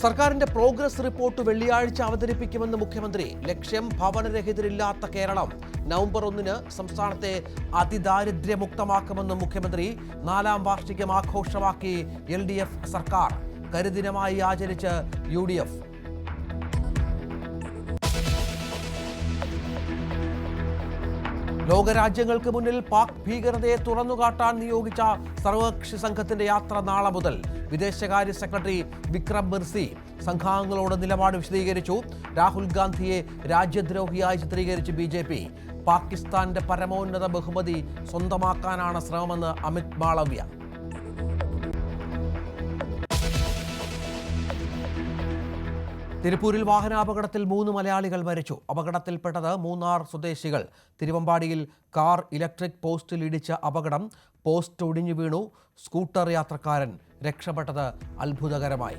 സർക്കാരിന്റെ progress report വെള്ളിയാഴ്ച അവതരിപ്പിക്കുമെന്ന് മുഖ്യമന്ത്രി. ലക്ഷ്യം ഭവനരഹിതരില്ലാത്ത കേരളം. നവംബർ 1-ന് സംസ്ഥാനത്തെ അതിദാരിദ്ര്യമുക്തമാക്കുമെന്ന് മുഖ്യമന്ത്രി. 4ാം വാർഷികം ആഘോഷമാക്കി LDF സർക്കാർ. കരിദിനമായി ആചരിച്ച് UDF. ലോകരാജ്യങ്ങൾക്ക് മുന്നിൽ പാക് ഭീകരതയെ തുറന്നുകാട്ടാൻ നിയോഗിച്ച സർവകക്ഷി സംഘത്തിന്റെ യാത്ര നാളെ മുതൽ. വിദേശകാര്യ സെക്രട്ടറി വിക്രം മിർസി സംഘാംഗങ്ങളോട് നിലപാട് വിശദീകരിച്ചു. രാഹുൽ ഗാന്ധിയെ രാജ്യദ്രോഹിയായി ചിത്രീകരിച്ച് BJP. പാകിസ്ഥാന്റെ പരമോന്നത ബഹുമതി സ്വന്തമാക്കാനാണ് ശ്രമമെന്ന് അമിത് മാളവ്യ. തിരുപ്പൂരിൽ വാഹനാപകടത്തിൽ 3 മലയാളികൾ മരിച്ചു. അപകടത്തിൽപ്പെട്ടത് മൂന്നാർ സ്വദേശികൾ. തിരുവമ്പാടിയിൽ കാർ ഇലക്ട്രിക് പോസ്റ്റിൽ ഇടിച്ച അപകടം. പോസ്റ്റ് ഒടിഞ്ഞു വീണു. സ്കൂട്ടർ യാത്രക്കാരൻ രക്ഷപ്പെട്ടത് അത്ഭുതകരമായി.